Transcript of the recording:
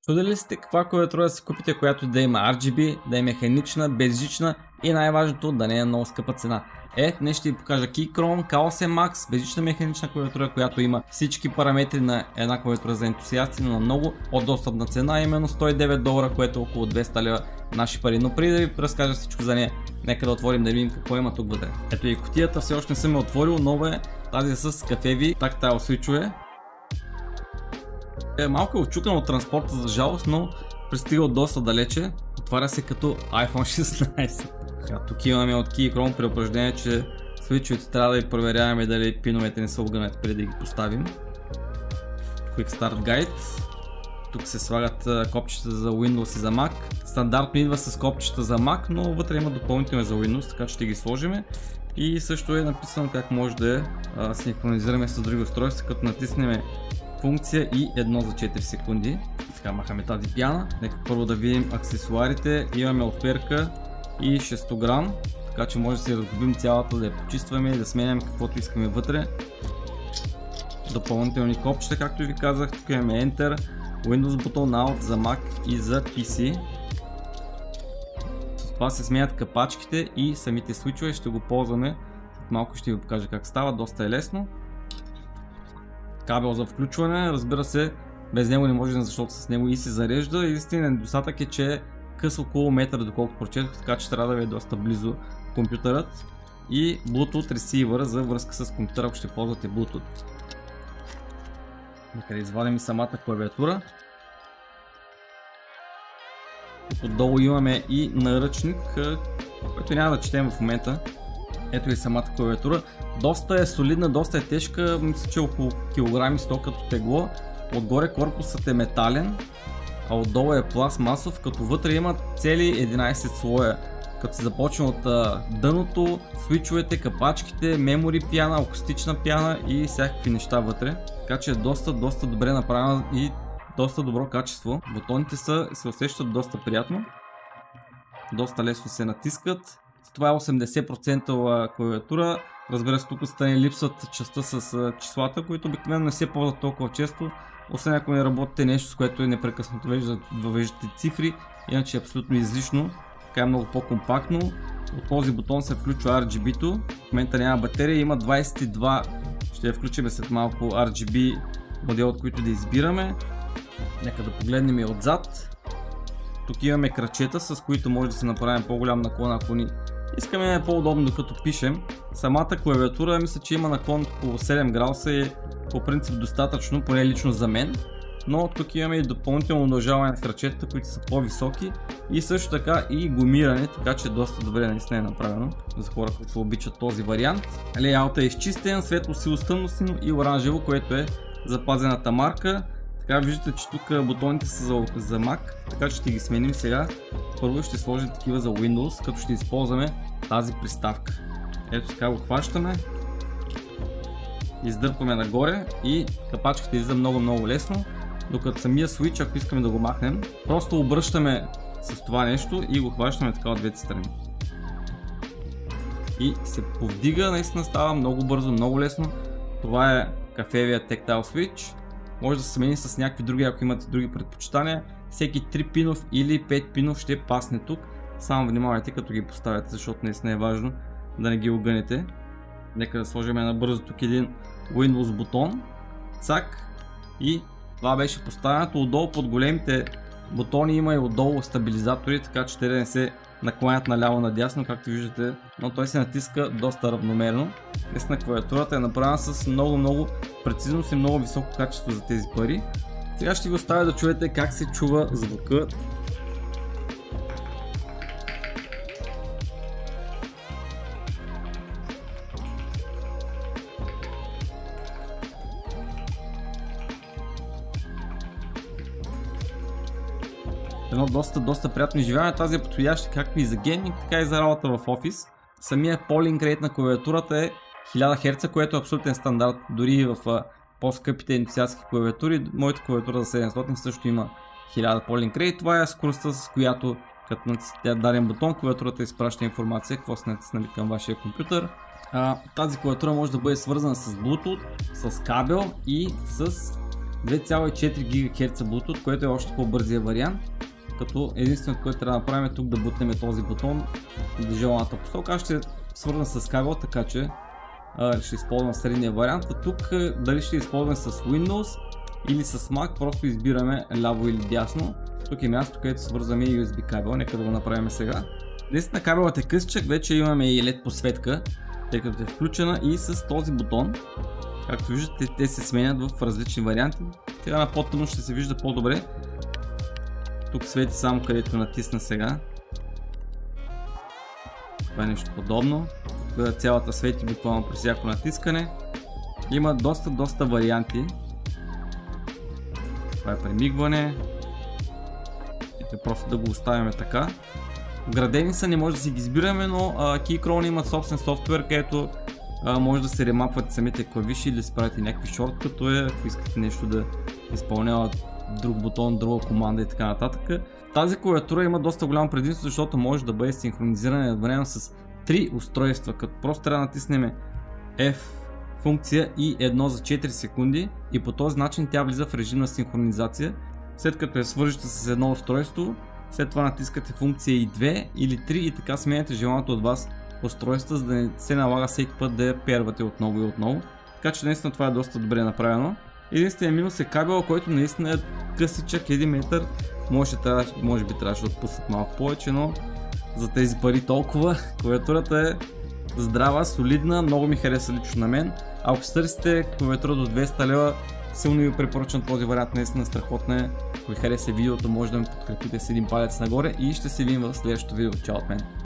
Чудили ли сте каква клавиатура да си купите, която да има RGB, да е механична, безжична и най-важното да не е много скъпа цена? Днес ще ви покажа Keychron K8 Max, безжична механична клавиатура, която има всички параметри на една клавиатура за ентусиасти, но на много по-достъпна цена, именно $109, което е около 200 лева наши пари. Но преди да ви разкажа всичко за нея, нека да отворим да видим какво има тук вътре. Ето и кутията, все още не съм я отворил, нова е тази с кафеви тактайл свичове. Е малко отчукан от транспорта за жалост, но пристига от доста далече. Отваря се като iPhone 16. Тук имаме от Keychron предупреждение, че свичовете трябва да ги проверяваме дали пиновете не са огънати преди да ги поставим. Quick Start Guide. Тук се слагат копчета за Windows и за Mac. Стандартно идва с копчета за Mac, но вътре има допълнително за Windows, така че ще ги сложим. И също е написано как може да синхронизираме с други устройства, като натиснем функция и 1 за 4 секунди. Така, махаме тази пяна. Нека първо да видим аксесуарите. Имаме отперка и шестограм, така че може да си раздобим цялата, да я почистваме и да сменяме каквото искаме вътре. Допълнителни копчета, както ви казах. Тук имаме Enter, Windows бутон, Alt за Mac и за PC. С това се сменят капачките и самите свичове. Ще го ползваме. Малко ще ви покажа как става. Доста е лесно. Кабел за включване, разбира се, без него не може, защото с него и се зарежда. Единственият недостатък е, че е къс около метър, доколкото прочетох, така че трябва да ви е доста близо компютърът. И Bluetooth receiver за връзка с компютъра, ако ще ползвате Bluetooth. Нека да извадим и самата клавиатура. Отдолу имаме и наръчник, който няма да четем в момента. Ето и самата клавиатура. Доста е солидна, доста е тежка, мисля, че около килограми 100 като тегло. Отгоре корпусът е метален, а отдолу е пластмасов, като вътре има цели 11 слоя. Като се започне от дъното, свичовете, капачките, мемори пяна, акустична пяна и всякакви неща вътре. Така че е доста добре направена и доста добро качество. Бутоните се усещат доста приятно. Доста лесно се натискат. Това е 80% клавиатура. Разбира се, тук стане липсват частта с числата, които обикновено не се ползват толкова често. Освен ако не работите нещо, с което е непрекъснато въвеждате цифри, иначе е абсолютно излишно. Така е много по-компактно. От този бутон се включва RGB-то. В момента няма батерия, има 22, ще я включим след малко, RGB модел, от които да избираме. Нека да погледнем и отзад. Тук имаме крачета, с които може да се направим по-голям наклон, ако ни искаме по-удобно докато пишем. Самата клавиатура мисля, че има наклон около 7 градуса и по принцип достатъчно, поне лично за мен. Но тук имаме и допълнително удължаване на крачетата, които са по-високи и също така и гумиране, така че доста добре наистина е направено за хора, които обичат този вариант. Лейаутът е изчистен, светло, сило, тъмно синьо и оранжево, което е запазената марка. Така виждате, че тук бутоните са за Mac, така че ще ги сменим сега. Първо ще сложим такива за Windows, като ще използваме тази приставка. Ето така го хващаме, издърпваме нагоре и капачката излиза много лесно. Докато самия switch, ако искаме да го махнем, просто обръщаме с това нещо и го хващаме така от двете страни. И се повдига, наистина става много бързо, много лесно. Това е кафевия Tactile Switch. Може да се смени с някакви други, ако имате други предпочитания. Всеки 3 пинов или 5 пинов ще пасне тук. Само внимавайте като ги поставяте, защото наистина е важно да не ги огънете. Нека да сложим набързо тук един Windows бутон. Цак. И това беше поставянето. Отдолу под големите бутони има и отдолу стабилизатори, така че те да не се накланят наляво надясно, както виждате, но той се натиска доста равномерно. Наистина клавиатурата е направена с много прецизност и много високо качество за тези пари. Сега ще ви оставя да чуете как се чува звука. Едно доста приятно изживяване. Тази е подходяща както и за гейминг, така и за работа в офис. Самия polling rate на клавиатурата е 1000 Hz, което е абсолютен стандарт дори и в по-скъпите ентусиастски клавиатури. Моята клавиатура за 700 също има 1000 polling rate. Това е скоростта, с която като натиснете даден бутон, клавиатурата изпраща информация какво сте натиснали към вашия компютър. Тази клавиатура може да бъде свързана с Bluetooth, с кабел и с 2,4 ГГц Bluetooth, което е още по-бързия вариант. Като единственото, което трябва да направим е тук да бутнем този бутон в желаната посока. Аз ще свърна с кабел, така че ще използвам средния вариант. А тук дали ще използвам с Windows или с Mac, просто избираме ляво или дясно. Тук е място, където свързваме USB кабел. Нека да го направим сега. Наистина кабелът е късчък, вече имаме и LED посветка, тъй като е включена, и с този бутон, както виждате, те се сменят в различни варианти. Сега на по-тъмно ще се вижда по-добре. Тук свети само където натисна сега. Това е нещо подобно. Цялата свети буквално при всяко натискане. Има доста варианти. Това е премигване. Просто да го оставяме така. Вградени са, не може да си ги избираме, но Keychron имат собствен софтуер, където може да се ремапвате самите клавиши или да си правите някакви шорткътове, ако искате нещо да изпълнява друг бутон, друга команда и така нататък. Тази клавиатура има доста голямо предимство, защото може да бъде синхронизирана едновременно с 3 устройства, като просто трябва да натиснем F функция и 1 за 4 секунди и по този начин тя влиза в режим на синхронизация. След като я свържете с едно устройство, след това натискате функция и 2 или 3 и така сменяте желаното от вас устройство, за да не се налага всеки път да я первате отново и отново. Така че наистина това е доста добре направено. Единственият минус е кабела, който наистина е късичък, 1 метър. Може би трябваше да отпуснат малко повече, но за тези пари толкова. Клавиатурата е здрава, солидна, много ми хареса лично на мен. Ако се търсите клавиатура до 200 лева, силно ви препоръчвам този вариант, наистина страхотно е. Ако ви хареса видеото, може да ме подкрепите с един палец нагоре и ще се видим в следващото видео. Чао от мен!